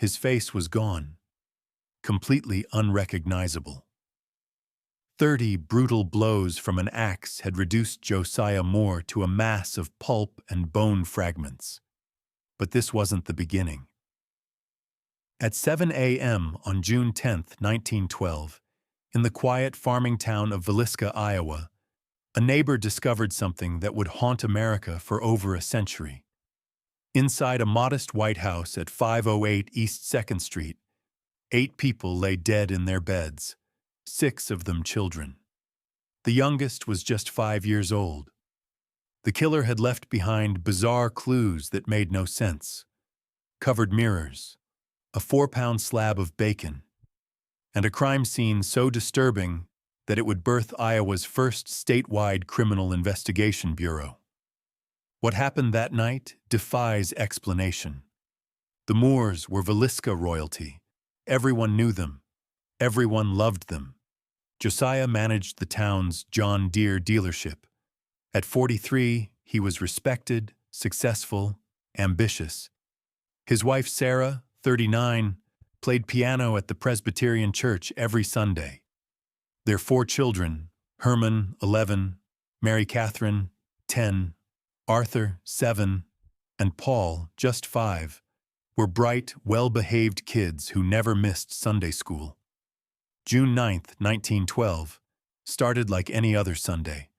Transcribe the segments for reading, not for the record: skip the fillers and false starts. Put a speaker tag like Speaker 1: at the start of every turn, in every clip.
Speaker 1: His face was gone, completely unrecognizable. 30 brutal blows from an axe had reduced Josiah Moore to a mass of pulp and bone fragments. But this wasn't the beginning. At 7 a.m. on June 10, 1912, in the quiet farming town of Villisca, Iowa, a neighbor discovered something that would haunt America for over a century. Inside a modest white house at 508 East 2nd Street, 8 people lay dead in their beds, 6 of them children. The youngest was just 5 years old. The killer had left behind bizarre clues that made no sense: covered mirrors, a 4-pound slab of bacon, and a crime scene so disturbing that it would birth Iowa's first statewide criminal investigation bureau. What happened that night defies explanation. The Moores were Villisca royalty. Everyone knew them. Everyone loved them. Josiah managed the town's John Deere dealership. At 43, he was respected, successful, ambitious. His wife Sarah, 39, played piano at the Presbyterian Church every Sunday. Their 4 children, Herman, 11, Mary Catherine, 10, Arthur, 7, and Paul, just 5, were bright, well-behaved kids who never missed Sunday school. June 9, 1912, started like any other Sunday.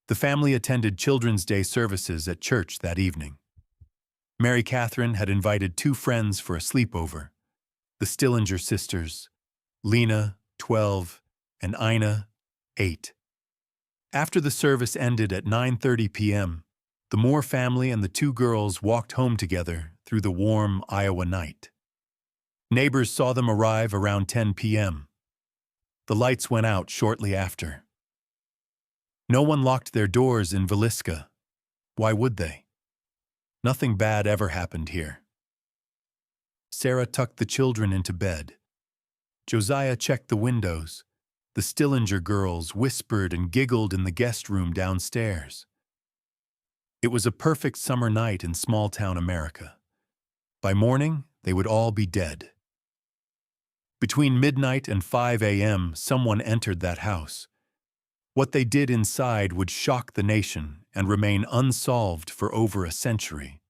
Speaker 1: The family attended Children's Day services at church that evening. Mary Catherine had invited 2 friends for a sleepover, the Stillinger sisters, Lena, 12, and Ina, 8. After the service ended at 9:30 p.m., the Moore family and the 2 girls walked home together through the warm Iowa night. Neighbors saw them arrive around 10 p.m. The lights went out shortly after. No one locked their doors in Villisca. Why would they? Nothing bad ever happened here. Sarah tucked the children into bed. Josiah checked the windows. The Stillinger girls whispered and giggled in the guest room downstairs. It was a perfect summer night in small-town America. By morning, they would all be dead. Between midnight and 5 a.m., someone entered that house. What they did inside would shock the nation and remain unsolved for over a century.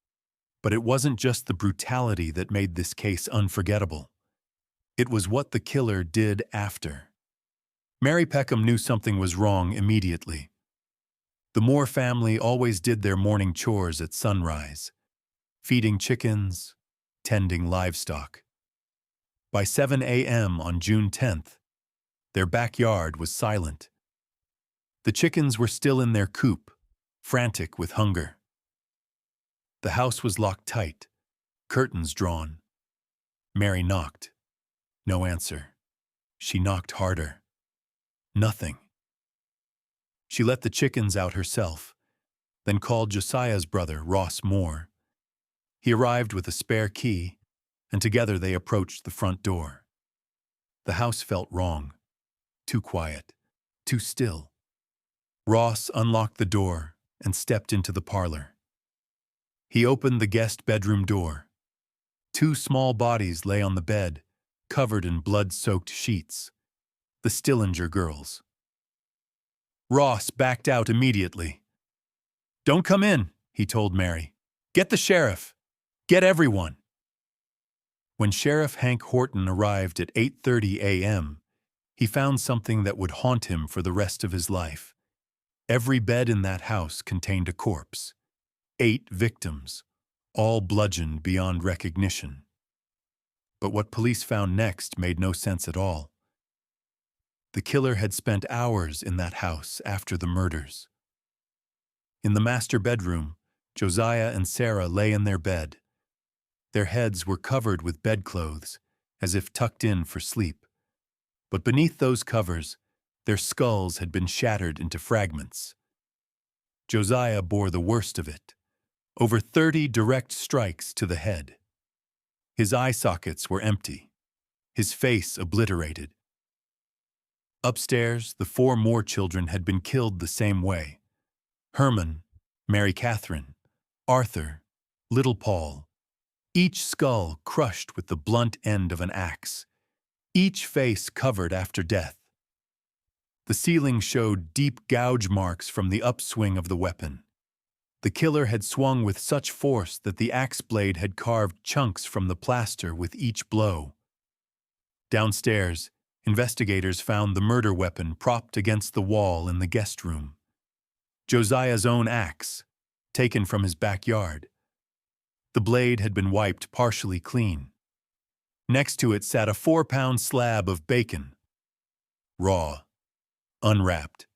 Speaker 1: But it wasn't just the brutality that made this case unforgettable. It was what the killer did after. Mary Peckham knew something was wrong immediately. The Moore family always did their morning chores at sunrise, feeding chickens, tending livestock. By 7 a.m. on June 10th, their backyard was silent. The chickens were still in their coop, frantic with hunger. The house was locked tight, curtains drawn. Mary knocked. No answer. She knocked harder. Nothing. She let the chickens out herself, then called Josiah's brother, Ross Moore. He arrived with a spare key, and together they approached the front door. The house felt wrong. Too quiet. Too still. Ross unlocked the door and stepped into the parlor. He opened the guest bedroom door. 2 small bodies lay on the bed, covered in blood-soaked sheets. The Stillinger girls. Ross backed out immediately. "Don't come in," he told Mary. "Get the sheriff. Get everyone." When Sheriff Hank Horton arrived at 8:30 a.m., he found something that would haunt him for the rest of his life. Every bed in that house contained a corpse. 8 victims, all bludgeoned beyond recognition. But what police found next made no sense at all. The killer had spent hours in that house after the murders. In the master bedroom, Josiah and Sarah lay in their bed. Their heads were covered with bedclothes, as if tucked in for sleep. But beneath those covers, their skulls had been shattered into fragments. Josiah bore the worst of it. Over 30 direct strikes to the head. His eye sockets were empty, his face obliterated. Upstairs, the 4 more children had been killed the same way. Herman, Mary Catherine, Arthur, little Paul, each skull crushed with the blunt end of an axe, each face covered after death. The ceiling showed deep gouge marks from the upswing of the weapon. The killer had swung with such force that the axe blade had carved chunks from the plaster with each blow. Downstairs, investigators found the murder weapon propped against the wall in the guest room. Josiah's own axe, taken from his backyard. The blade had been wiped partially clean. Next to it sat a 4-pound slab of bacon, raw, unwrapped,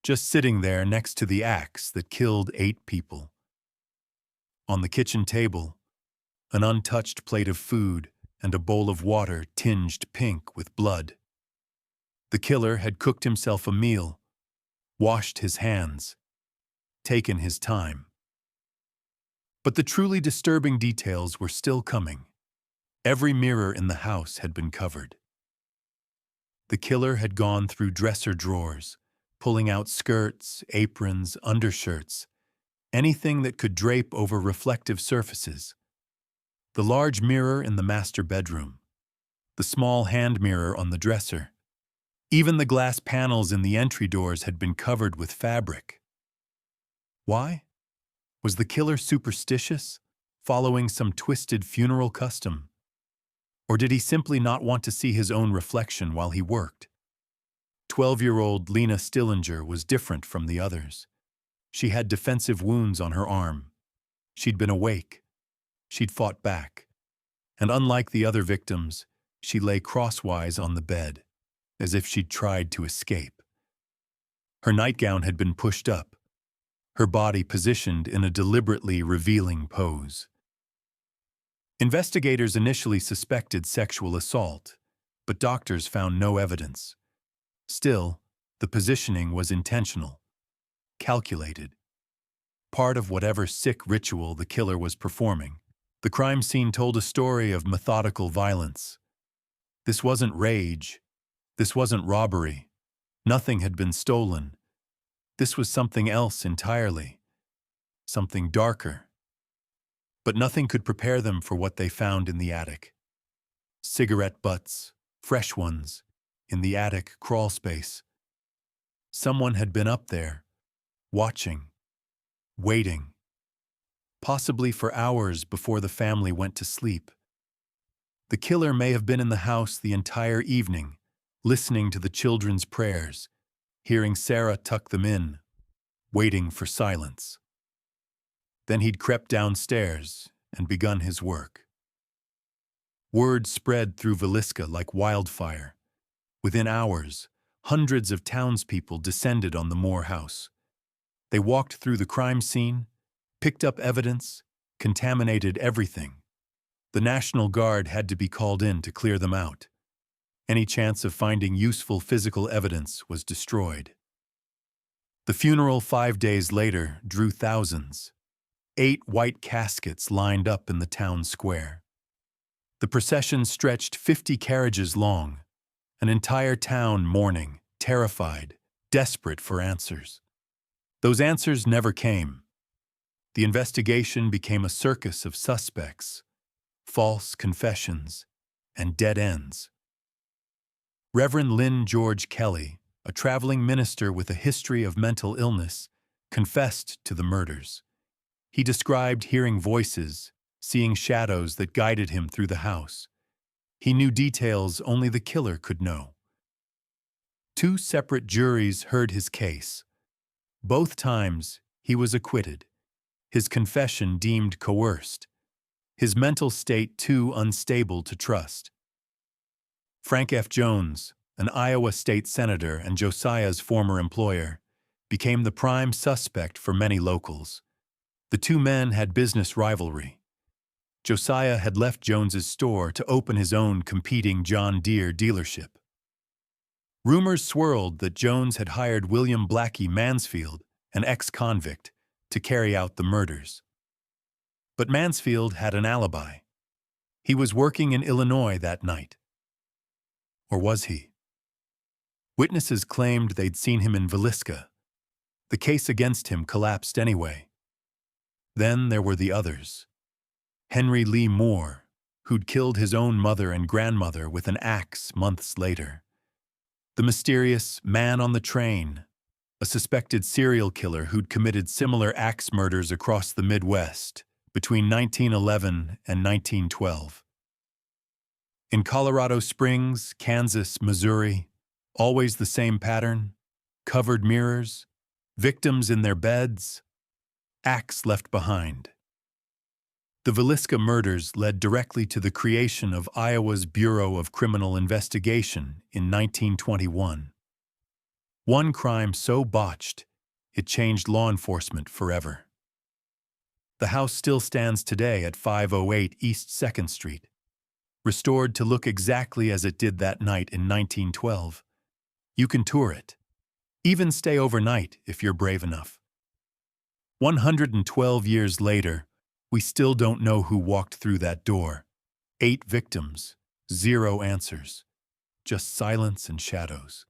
Speaker 1: just sitting there next to the axe that killed 8 people. On the kitchen table, an untouched plate of food and a bowl of water tinged pink with blood. The killer had cooked himself a meal, washed his hands, taken his time. But the truly disturbing details were still coming. Every mirror in the house had been covered. The killer had gone through dresser drawers, pulling out skirts, aprons, undershirts, anything that could drape over reflective surfaces. The large mirror in the master bedroom, the small hand mirror on the dresser, even the glass panels in the entry doors had been covered with fabric. Why? Was the killer superstitious, following some twisted funeral custom? Or did he simply not want to see his own reflection while he worked? 12-year-old Lena Stillinger was different from the others. She had defensive wounds on her arm. She'd been awake. She'd fought back. And unlike the other victims, she lay crosswise on the bed, as if she'd tried to escape. Her nightgown had been pushed up, her body positioned in a deliberately revealing pose. Investigators initially suspected sexual assault, but doctors found no evidence. Still, the positioning was intentional, calculated, part of whatever sick ritual the killer was performing. The crime scene told a story of methodical violence. This wasn't rage. This wasn't robbery. Nothing had been stolen. This was something else entirely. Something darker. But nothing could prepare them for what they found in the attic. Cigarette butts, fresh ones, in the attic crawl space. Someone had been up there, watching, waiting, possibly for hours before the family went to sleep. The killer may have been in the house the entire evening, listening to the children's prayers, hearing Sarah tuck them in, waiting for silence. Then he'd crept downstairs and begun his work. Word spread through Villisca like wildfire. Within hours, hundreds of townspeople descended on the Moore house. They walked through the crime scene, picked up evidence, contaminated everything. The National Guard had to be called in to clear them out. Any chance of finding useful physical evidence was destroyed. The funeral 5 days later drew thousands. 8 white caskets lined up in the town square. The procession stretched 50 carriages long, an entire town mourning, terrified, desperate for answers. Those answers never came. The investigation became a circus of suspects, false confessions, and dead ends. Reverend Lynn George Kelly, a traveling minister with a history of mental illness, confessed to the murders. He described hearing voices, seeing shadows that guided him through the house. He knew details only the killer could know. 2 separate juries heard his case. Both times, he was acquitted. His confession deemed coerced. His mental state too unstable to trust. Frank F. Jones, an Iowa state senator and Josiah's former employer, became the prime suspect for many locals. The 2 men had business rivalry. Josiah had left Jones's store to open his own competing John Deere dealership. Rumors swirled that Jones had hired William Blackie Mansfield, an ex-convict, to carry out the murders. But Mansfield had an alibi. He was working in Illinois that night. Or was he? Witnesses claimed they'd seen him in Villisca. The case against him collapsed anyway. Then there were the others. Henry Lee Moore, who'd killed his own mother and grandmother with an axe months later. The mysterious man on the train, a suspected serial killer who'd committed similar axe murders across the Midwest between 1911 and 1912. In Colorado Springs, Kansas, Missouri, always the same pattern: covered mirrors, victims in their beds, axe left behind. The Villisca murders led directly to the creation of Iowa's Bureau of Criminal Investigation in 1921. One crime so botched, it changed law enforcement forever. The house still stands today at 508 East 2nd Street, restored to look exactly as it did that night in 1912. You can tour it, even stay overnight if you're brave enough. 112 years later, we still don't know who walked through that door. 8 victims, 0 answers, just silence and shadows.